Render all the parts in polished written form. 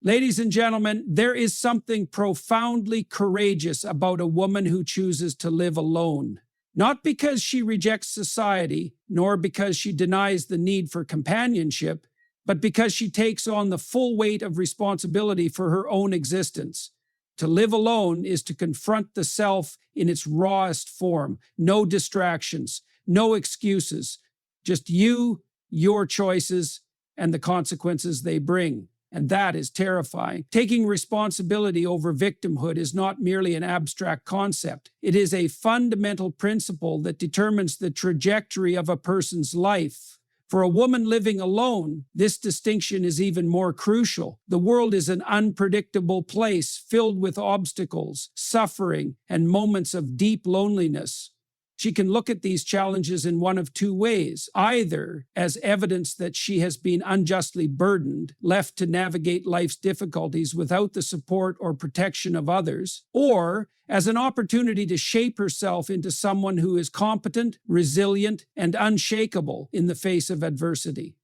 Ladies and gentlemen, there is something profoundly courageous about a woman who chooses to live alone. Not because she rejects society, nor because she denies the need for companionship, but because she takes on the full weight of responsibility for her own existence. To live alone is to confront the self in its rawest form. No distractions, no excuses, just you, your choices, and the consequences they bring. And that is terrifying. Taking responsibility over victimhood is not merely an abstract concept. It is a fundamental principle that determines the trajectory of a person's life. For a woman living alone, this distinction is even more crucial. The world is an unpredictable place filled with obstacles, suffering, and moments of deep loneliness. She can look at these challenges in one of two ways, either as evidence that she has been unjustly burdened, left to navigate life's difficulties without the support or protection of others, or as an opportunity to shape herself into someone who is competent, resilient, and unshakable in the face of adversity.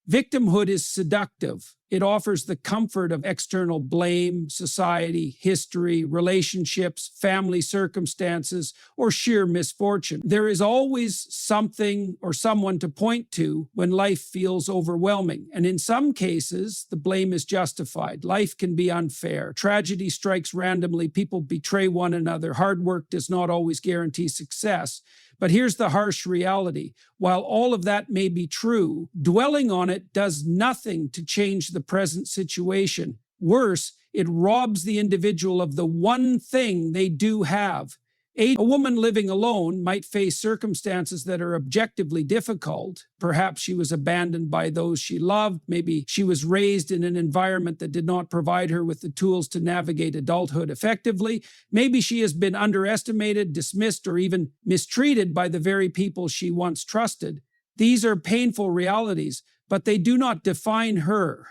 Victimhood is seductive. It offers the comfort of external blame, society, history, relationships, family circumstances, or sheer misfortune. There is always something or someone to point to when life feels overwhelming, and in some cases, the blame is justified. Life can be unfair. Tragedy strikes randomly. People betray one another. Hard work does not always guarantee success. But here's the harsh reality. While all of that may be true, dwelling on it does nothing to change the present situation. Worse, it robs the individual of the one thing they do have. A woman living alone might face circumstances that are objectively difficult. Perhaps she was abandoned by those she loved. Maybe she was raised in an environment that did not provide her with the tools to navigate adulthood effectively. Maybe she has been underestimated, dismissed, or even mistreated by the very people she once trusted. These are painful realities, but they do not define her.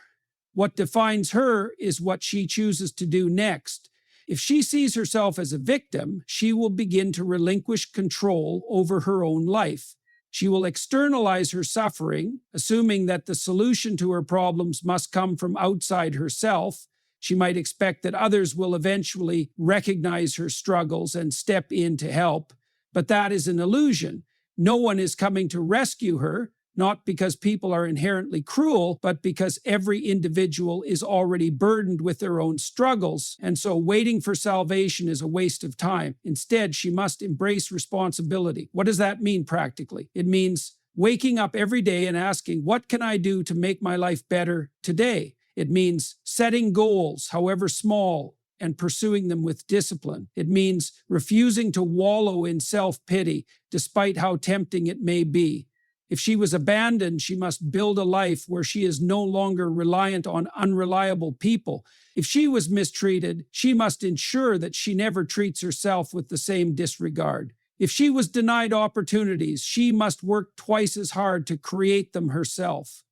What defines her is what she chooses to do next. If she sees herself as a victim, she will begin to relinquish control over her own life. She will externalize her suffering, assuming that the solution to her problems must come from outside herself. She might expect that others will eventually recognize her struggles and step in to help. But that is an illusion. No one is coming to rescue her, not because people are inherently cruel, but because every individual is already burdened with their own struggles, and so waiting for salvation is a waste of time. Instead, she must embrace responsibility. What does that mean practically? It means waking up every day and asking, what can I do to make my life better today? It means setting goals, however small, and pursuing them with discipline. It means refusing to wallow in self-pity, despite how tempting it may be. If she was abandoned, she must build a life where she is no longer reliant on unreliable people. If she was mistreated, she must ensure that she never treats herself with the same disregard. If she was denied opportunities, she must work twice as hard to create them herself.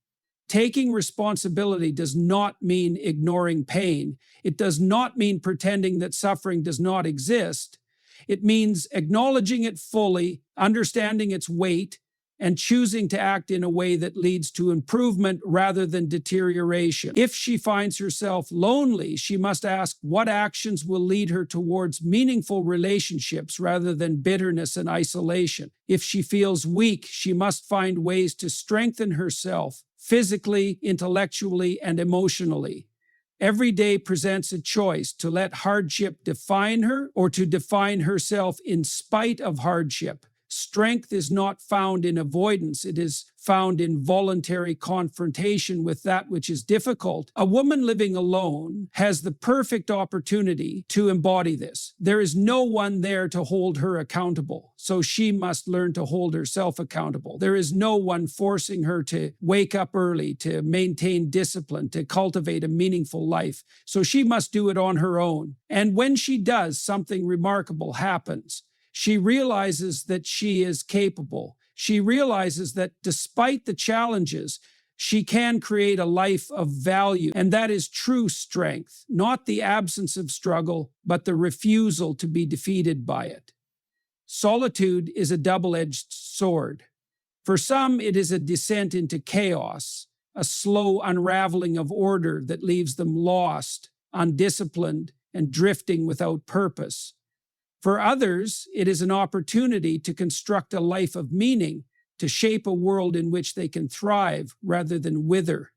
Taking responsibility does not mean ignoring pain. It does not mean pretending that suffering does not exist. It means acknowledging it fully, understanding its weight, and choosing to act in a way that leads to improvement rather than deterioration. If she finds herself lonely, she must ask what actions will lead her towards meaningful relationships rather than bitterness and isolation. If she feels weak, she must find ways to strengthen herself physically, intellectually, and emotionally. Every day presents a choice to let hardship define her or to define herself in spite of hardship. Strength is not found in avoidance, it is found in voluntary confrontation with that which is difficult. A woman living alone has the perfect opportunity to embody this. There is no one there to hold her accountable, so she must learn to hold herself accountable. There is no one forcing her to wake up early, to maintain discipline, to cultivate a meaningful life, so she must do it on her own. And when she does, something remarkable happens. She realizes that she is capable. She realizes that despite the challenges, she can create a life of value. And that is true strength, not the absence of struggle, but the refusal to be defeated by it. Solitude is a double-edged sword. For some, it is a descent into chaos. a slow unraveling of order that leaves them lost, undisciplined, and drifting without purpose. For others, it is an opportunity to construct a life of meaning, to shape a world in which they can thrive rather than wither.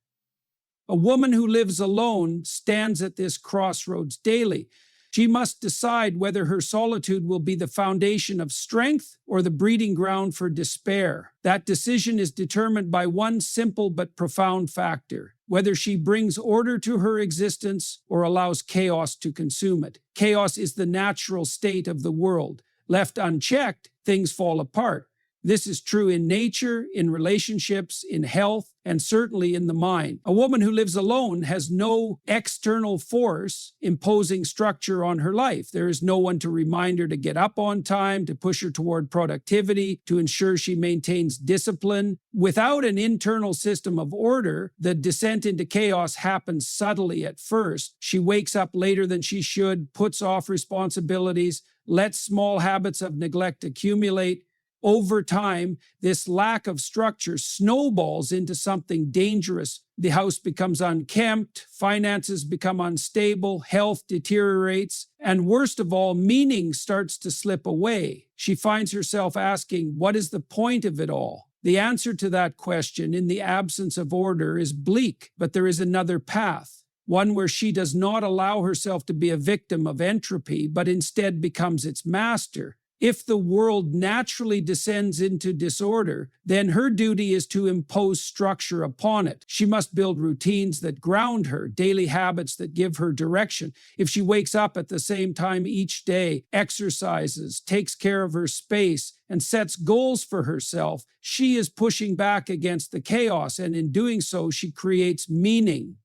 A woman who lives alone stands at this crossroads daily. She must decide whether her solitude will be the foundation of strength or the breeding ground for despair. That decision is determined by one simple but profound factor: whether she brings order to her existence or allows chaos to consume it. Chaos is the natural state of the world. Left unchecked, things fall apart. This is true in nature, in relationships, in health, and certainly in the mind. A woman who lives alone has no external force imposing structure on her life. There is no one to remind her to get up on time, to push her toward productivity, to ensure she maintains discipline. Without an internal system of order, the descent into chaos happens subtly at first. She wakes up later than she should, puts off responsibilities, lets small habits of neglect accumulate. Over time, this lack of structure snowballs into something dangerous. The house becomes unkempt, finances become unstable, health deteriorates, and worst of all, meaning starts to slip away. She finds herself asking, what is the point of it all? The answer to that question, in the absence of order, is bleak, but there is another path. One where she does not allow herself to be a victim of entropy, but instead becomes its master. If the world naturally descends into disorder, then her duty is to impose structure upon it. She must build routines that ground her, daily habits that give her direction. If she wakes up at the same time each day, exercises, takes care of her space, and sets goals for herself, she is pushing back against the chaos, and in doing so, she creates meaning.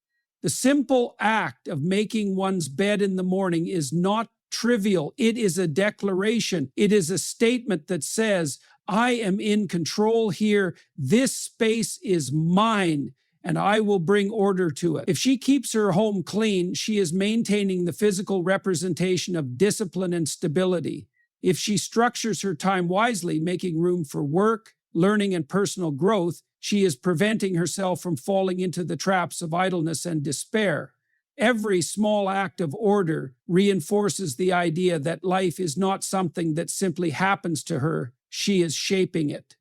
The simple act of making one's bed in the morning is not trivial. It is a declaration. It is a statement that says, I am in control here. This space is mine, and I will bring order to it. If she keeps her home clean, she is maintaining the physical representation of discipline and stability. If she structures her time wisely, making room for work, learning, and personal growth, she is preventing herself from falling into the traps of idleness and despair. Every small act of order reinforces the idea that life is not something that simply happens to her. She is shaping it.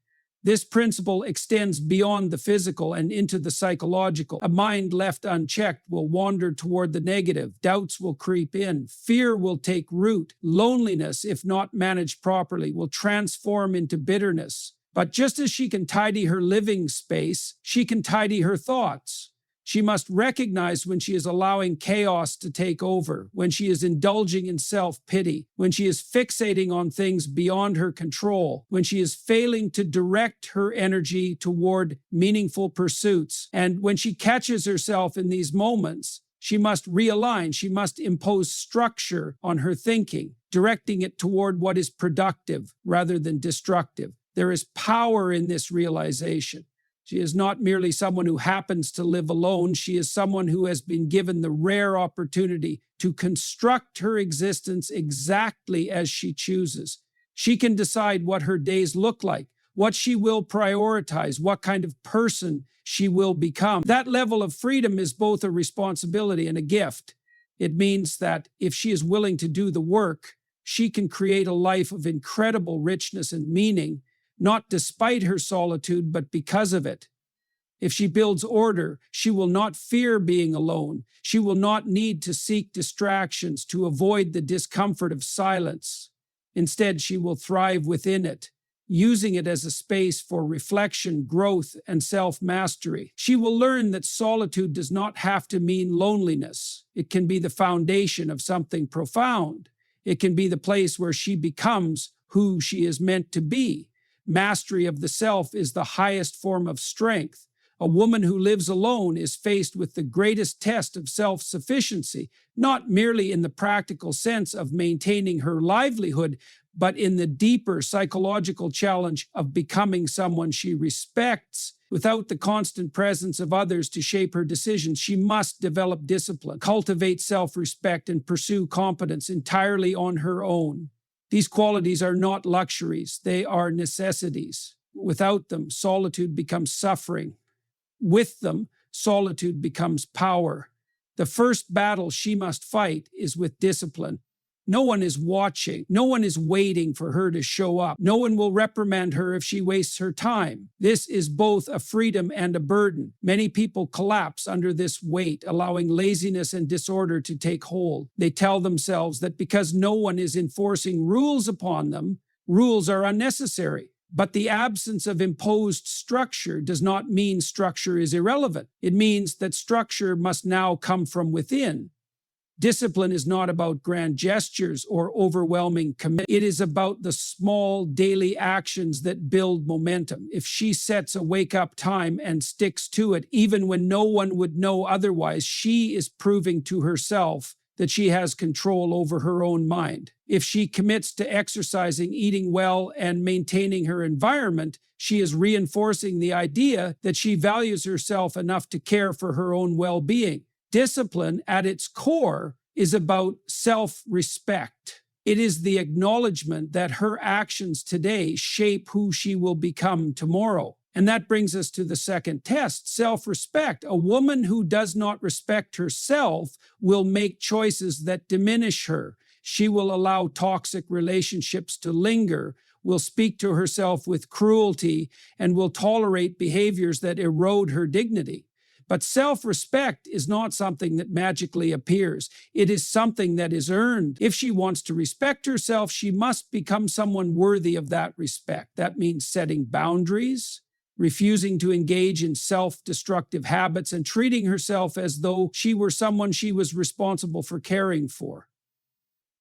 This principle extends beyond the physical and into the psychological. A mind left unchecked will wander toward the negative. Doubts will creep in. Fear will take root. Loneliness, if not managed properly, will transform into bitterness. But just as she can tidy her living space, she can tidy her thoughts. She must recognize when she is allowing chaos to take over, when she is indulging in self-pity, when she is fixating on things beyond her control, when she is failing to direct her energy toward meaningful pursuits. And when she catches herself in these moments, she must realign, she must impose structure on her thinking, directing it toward what is productive rather than destructive. There is power in this realization. She is not merely someone who happens to live alone. She is someone who has been given the rare opportunity to construct her existence exactly as she chooses. She can decide what her days look like, what she will prioritize, what kind of person she will become. That level of freedom is both a responsibility and a gift. It means that if she is willing to do the work, she can create a life of incredible richness and meaning, not despite her solitude, but because of it. If she builds order, she will not fear being alone. She will not need to seek distractions to avoid the discomfort of silence. Instead, she will thrive within it, using it as a space for reflection, growth, and self-mastery. She will learn that solitude does not have to mean loneliness. It can be the foundation of something profound. It can be the place where she becomes who she is meant to be. Mastery of the self is the highest form of strength. A woman who lives alone is faced with the greatest test of self-sufficiency, not merely in the practical sense of maintaining her livelihood, but in the deeper psychological challenge of becoming someone she respects. Without the constant presence of others to shape her decisions, she must develop discipline, cultivate self-respect, and pursue competence entirely on her own. These qualities are not luxuries, they are necessities. Without them, solitude becomes suffering. With them, solitude becomes power. The first battle she must fight is with discipline. No one is watching. No one is waiting for her to show up. No one will reprimand her if she wastes her time. This is both a freedom and a burden. Many people collapse under this weight, allowing laziness and disorder to take hold. They tell themselves that because no one is enforcing rules upon them, rules are unnecessary. But the absence of imposed structure does not mean structure is irrelevant. It means that structure must now come from within. Discipline is not about grand gestures or overwhelming commitment. It is about the small daily actions that build momentum. If she sets a wake-up time and sticks to it, even when no one would know otherwise, she is proving to herself that she has control over her own mind. If she commits to exercising, eating well, and maintaining her environment, she is reinforcing the idea that she values herself enough to care for her own well-being. Discipline, at its core, is about self-respect. It is the acknowledgement that her actions today shape who she will become tomorrow. And that brings us to the second test, self-respect. A woman who does not respect herself will make choices that diminish her. She will allow toxic relationships to linger, will speak to herself with cruelty, and will tolerate behaviors that erode her dignity. But self-respect is not something that magically appears. It is something that is earned. If she wants to respect herself, she must become someone worthy of that respect. That means setting boundaries, refusing to engage in self-destructive habits, and treating herself as though she were someone she was responsible for caring for.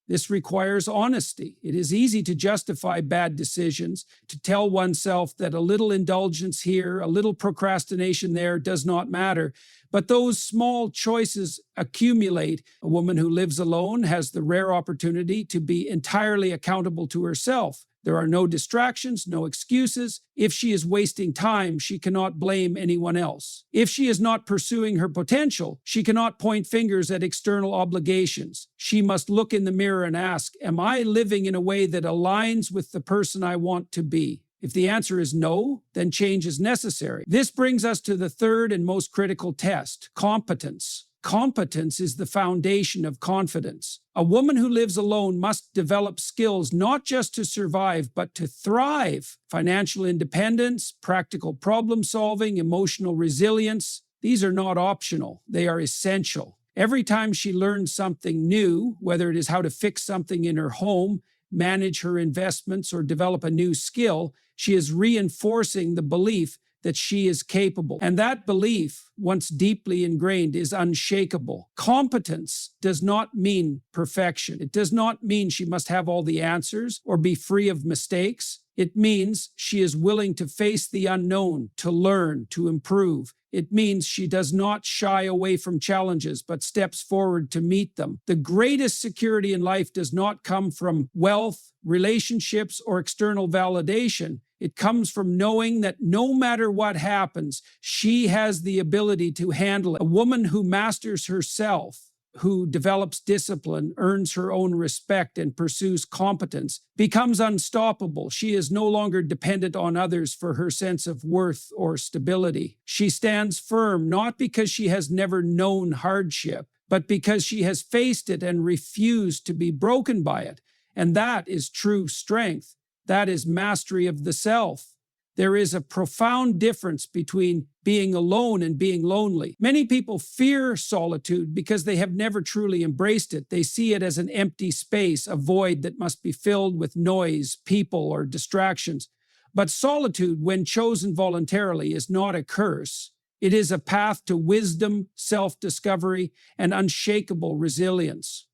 This requires honesty. It is easy to justify bad decisions, to tell oneself that a little indulgence here, a little procrastination there does not matter. But those small choices accumulate. A woman who lives alone has the rare opportunity to be entirely accountable to herself. There are no distractions, no excuses. If she is wasting time, she cannot blame anyone else. If she is not pursuing her potential, she cannot point fingers at external obligations. She must look in the mirror and ask, am I living in a way that aligns with the person I want to be? If the answer is no, then change is necessary. This brings us to the third and most critical test, competence. Competence is the foundation of confidence. A woman who lives alone must develop skills not just to survive, but to thrive. Financial independence, practical problem solving, emotional resilience, these are not optional. They are essential. Every time she learns something new, whether it is how to fix something in her home, manage her investments, or develop a new skill, she is reinforcing the belief that she is capable. And that belief, once deeply ingrained, is unshakable. Competence does not mean perfection. It does not mean she must have all the answers or be free of mistakes. It means she is willing to face the unknown, to learn, to improve. It means she does not shy away from challenges, but steps forward to meet them. The greatest security in life does not come from wealth, relationships, or external validation. It comes from knowing that no matter what happens, she has the ability to handle it. A woman who masters herself, who develops discipline, earns her own respect, and pursues competence, becomes unstoppable. She is no longer dependent on others for her sense of worth or stability. She stands firm, not because she has never known hardship, but because she has faced it and refused to be broken by it. And that is true strength. That is mastery of the self. There is a profound difference between being alone and being lonely. Many people fear solitude because they have never truly embraced it. They see it as an empty space, a void that must be filled with noise, people, or distractions. But solitude, when chosen voluntarily, is not a curse. It is a path to wisdom, self-discovery, and unshakable resilience.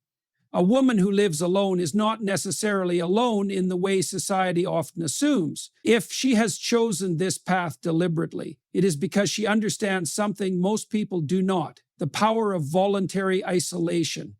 A woman who lives alone is not necessarily alone in the way society often assumes. If she has chosen this path deliberately, it is because she understands something most people do not: the power of voluntary isolation.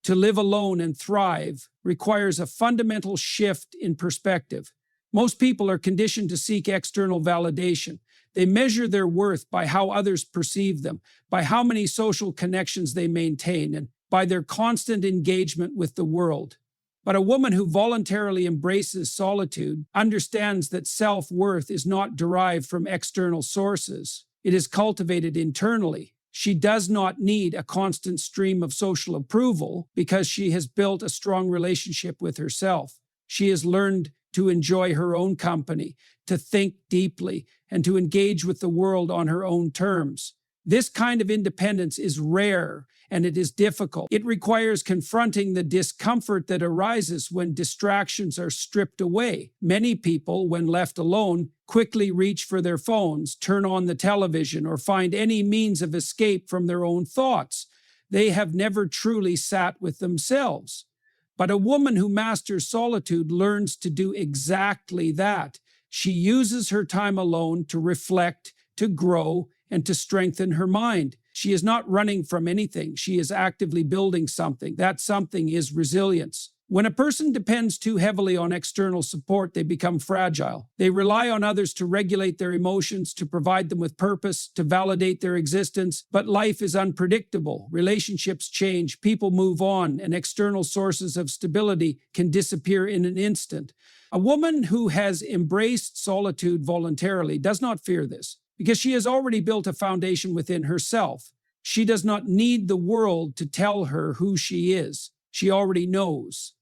To live alone and thrive requires a fundamental shift in perspective. Most people are conditioned to seek external validation. They measure their worth by how others perceive them, by how many social connections they maintain, and by their constant engagement with the world. But a woman who voluntarily embraces solitude understands that self-worth is not derived from external sources. It is cultivated internally. She does not need a constant stream of social approval because she has built a strong relationship with herself. She has learned to enjoy her own company, to think deeply, and to engage with the world on her own terms. This kind of independence is rare and it is difficult. It requires confronting the discomfort that arises when distractions are stripped away. Many people, when left alone, quickly reach for their phones, turn on the television, or find any means of escape from their own thoughts. They have never truly sat with themselves. But a woman who masters solitude learns to do exactly that. She uses her time alone to reflect, to grow, and to strengthen her mind. She is not running from anything. She is actively building something. That something is resilience. When a person depends too heavily on external support, they become fragile. They rely on others to regulate their emotions, to provide them with purpose, to validate their existence. But life is unpredictable. Relationships change, people move on, and external sources of stability can disappear in an instant. A woman who has embraced solitude voluntarily does not fear this, because she has already built a foundation within herself. She does not need the world to tell her who she is. She already knows.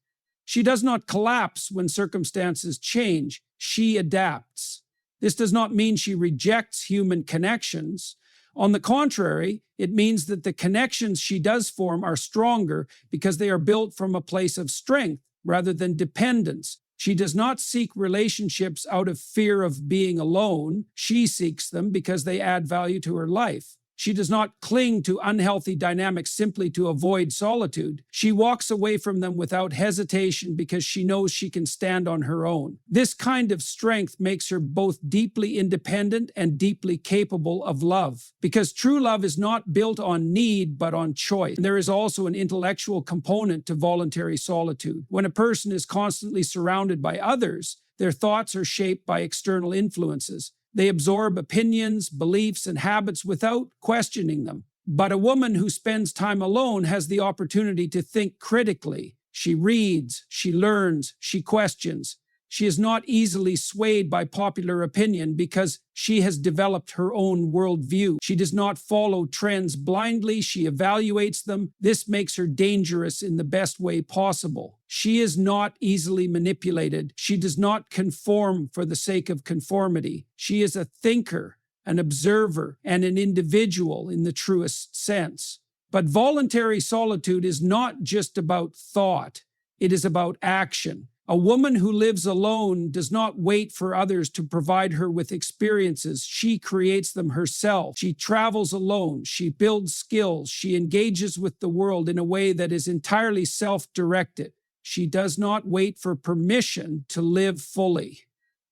She does not collapse when circumstances change. She adapts. This does not mean she rejects human connections. On the contrary, it means that the connections she does form are stronger because they are built from a place of strength rather than dependence. She does not seek relationships out of fear of being alone. She seeks them because they add value to her life. She does not cling to unhealthy dynamics simply to avoid solitude. She walks away from them without hesitation because she knows she can stand on her own. This kind of strength makes her both deeply independent and deeply capable of love, because true love is not built on need but on choice. And there is also an intellectual component to voluntary solitude. When a person is constantly surrounded by others, their thoughts are shaped by external influences. They absorb opinions, beliefs, and habits without questioning them. But a woman who spends time alone has the opportunity to think critically. She reads, she learns, she questions. She is not easily swayed by popular opinion because she has developed her own worldview. She does not follow trends blindly. She evaluates them. This makes her dangerous in the best way possible. She is not easily manipulated. She does not conform for the sake of conformity. She is a thinker, an observer, and an individual in the truest sense. But voluntary solitude is not just about thought. It is about action. A woman who lives alone does not wait for others to provide her with experiences. She creates them herself. She travels alone. She builds skills. She engages with the world in a way that is entirely self-directed. She does not wait for permission to live fully.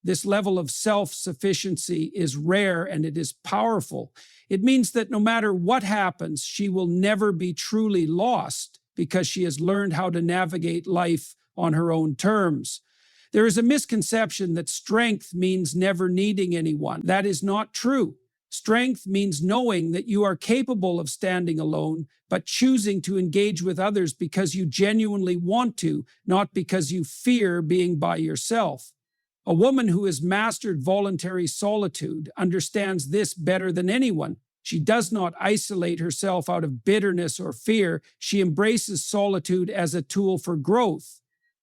This level of self-sufficiency is rare and it is powerful. It means that no matter what happens, she will never be truly lost because she has learned how to navigate life on her own terms. There is a misconception that strength means never needing anyone. That is not true. Strength means knowing that you are capable of standing alone, but choosing to engage with others because you genuinely want to, not because you fear being by yourself. A woman who has mastered voluntary solitude understands this better than anyone. She does not isolate herself out of bitterness or fear. She embraces solitude as a tool for growth.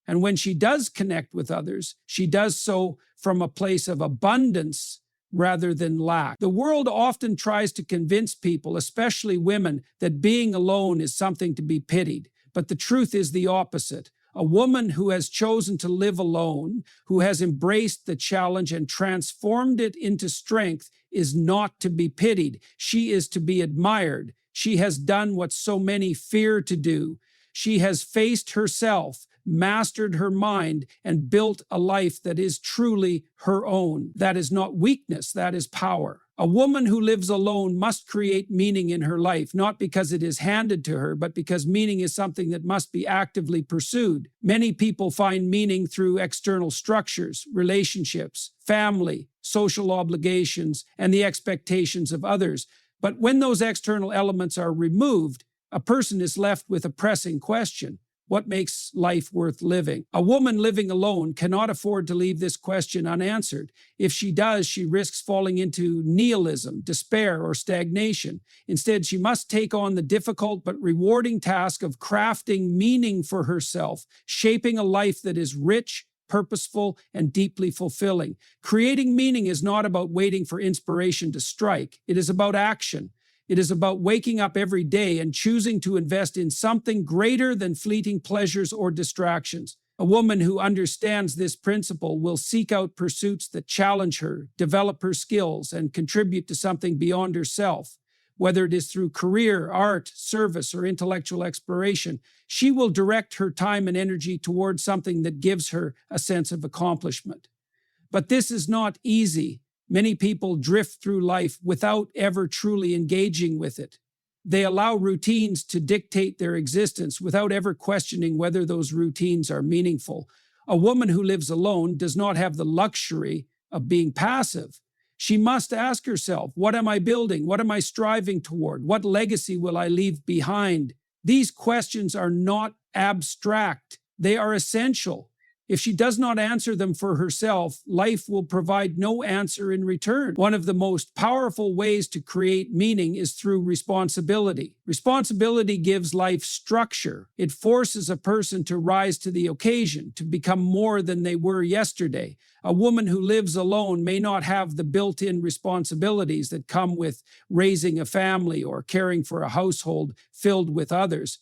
And when she does connect with others, she does so from a place of abundance rather than lack. The world often tries to convince people, especially women, that being alone is something to be pitied. But the truth is the opposite. A woman who has chosen to live alone, who has embraced the challenge and transformed it into strength, is not to be pitied. She is to be admired. She has done what so many fear to do. She has faced herself, mastered her mind, and built a life that is truly her own. That is not weakness, that is power. A woman who lives alone must create meaning in her life, not because it is handed to her, but because meaning is something that must be actively pursued. Many people find meaning through external structures, relationships, family, social obligations, and the expectations of others. But when those external elements are removed, a person is left with a pressing question. What makes life worth living? A woman living alone cannot afford to leave this question unanswered. If she does, she risks falling into nihilism, despair, or stagnation. Instead, she must take on the difficult but rewarding task of crafting meaning for herself, shaping a life that is rich, purposeful, and deeply fulfilling. Creating meaning is not about waiting for inspiration to strike. It is about action. It is about waking up every day and choosing to invest in something greater than fleeting pleasures or distractions. A woman who understands this principle will seek out pursuits that challenge her, develop her skills, and contribute to something beyond herself. Whether it is through career, art, service, or intellectual exploration, she will direct her time and energy towards something that gives her a sense of accomplishment. But this is not easy. Many people drift through life without ever truly engaging with it. They allow routines to dictate their existence without ever questioning whether those routines are meaningful. A woman who lives alone does not have the luxury of being passive. She must ask herself, what am I building? What am I striving toward? What legacy will I leave behind? These questions are not abstract. They are essential. If she does not answer them for herself, life will provide no answer in return. One of the most powerful ways to create meaning is through responsibility. Responsibility gives life structure. It forces a person to rise to the occasion, to become more than they were yesterday. A woman who lives alone may not have the built-in responsibilities that come with raising a family or caring for a household filled with others.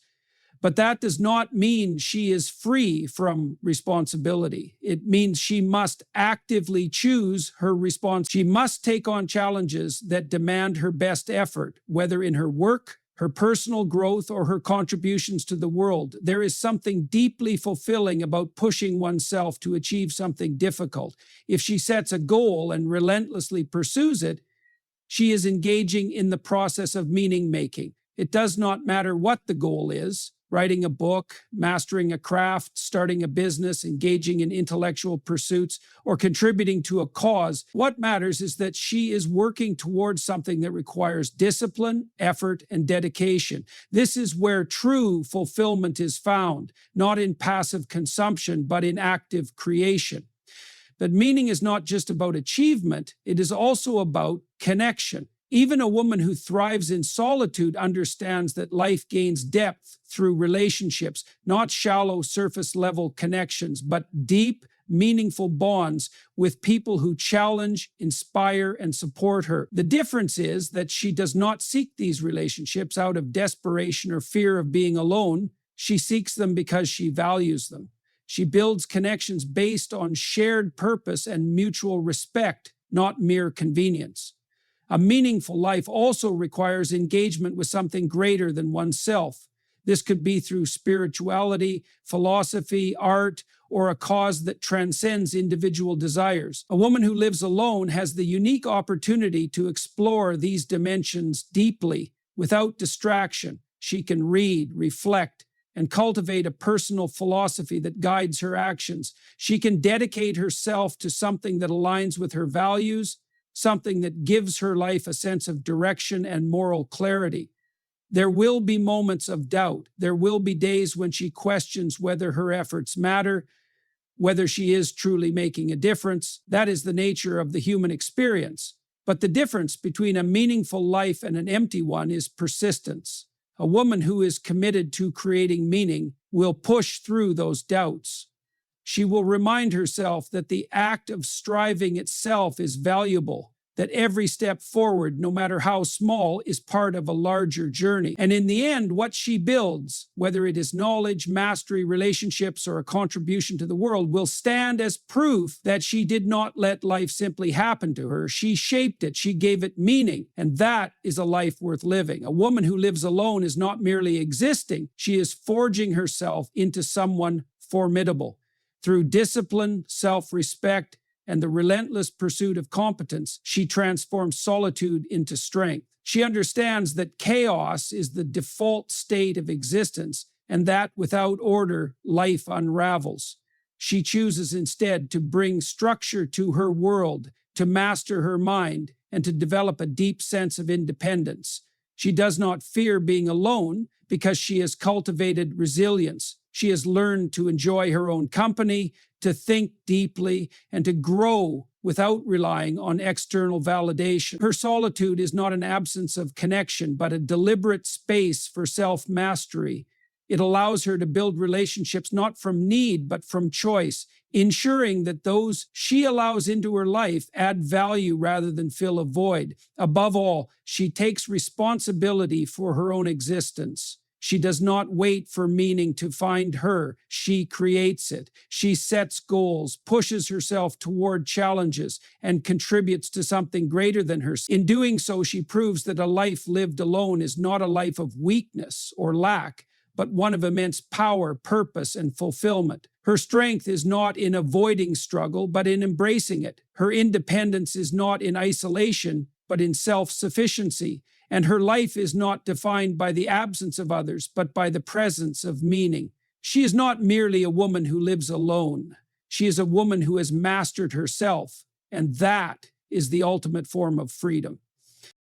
But that does not mean she is free from responsibility. It means she must actively choose her response. She must take on challenges that demand her best effort, whether in her work, her personal growth, or her contributions to the world. There is something deeply fulfilling about pushing oneself to achieve something difficult. If she sets a goal and relentlessly pursues it, she is engaging in the process of meaning-making. It does not matter what the goal is. Writing a book, mastering a craft, starting a business, engaging in intellectual pursuits, or contributing to a cause. What matters is that she is working towards something that requires discipline, effort, and dedication. This is where true fulfillment is found, not in passive consumption, but in active creation. But meaning is not just about achievement, it is also about connection. Even a woman who thrives in solitude understands that life gains depth through relationships, not shallow surface-level connections, but deep, meaningful bonds with people who challenge, inspire, and support her. The difference is that she does not seek these relationships out of desperation or fear of being alone. She seeks them because she values them. She builds connections based on shared purpose and mutual respect, not mere convenience. A meaningful life also requires engagement with something greater than oneself. This could be through spirituality, philosophy, art, or a cause that transcends individual desires. A woman who lives alone has the unique opportunity to explore these dimensions deeply, without distraction. She can read, reflect, and cultivate a personal philosophy that guides her actions. She can dedicate herself to something that aligns with her values, something that gives her life a sense of direction and moral clarity. There will be moments of doubt. There will be days when she questions whether her efforts matter, whether she is truly making a difference. That is the nature of the human experience. But the difference between a meaningful life and an empty one is persistence. A woman who is committed to creating meaning will push through those doubts. She will remind herself that the act of striving itself is valuable, that every step forward, no matter how small, is part of a larger journey. And in the end, what she builds, whether it is knowledge, mastery, relationships, or a contribution to the world, will stand as proof that she did not let life simply happen to her. She shaped it, she gave it meaning, and that is a life worth living. A woman who lives alone is not merely existing, she is forging herself into someone formidable. Through discipline, self-respect, and the relentless pursuit of competence, she transforms solitude into strength. She understands that chaos is the default state of existence, and that without order, life unravels. She chooses instead to bring structure to her world, to master her mind, and to develop a deep sense of independence. She does not fear being alone because she has cultivated resilience. She has learned to enjoy her own company, to think deeply, and to grow without relying on external validation. Her solitude is not an absence of connection, but a deliberate space for self-mastery. It allows her to build relationships not from need, but from choice, ensuring that those she allows into her life add value rather than fill a void. Above all, she takes responsibility for her own existence. She does not wait for meaning to find her. She creates it. She sets goals, pushes herself toward challenges, and contributes to something greater than herself. In doing so, she proves that a life lived alone is not a life of weakness or lack, but one of immense power, purpose, and fulfillment. Her strength is not in avoiding struggle, but in embracing it. Her independence is not in isolation, but in self-sufficiency. And her life is not defined by the absence of others, but by the presence of meaning. She is not merely a woman who lives alone. She is a woman who has mastered herself, and that is the ultimate form of freedom.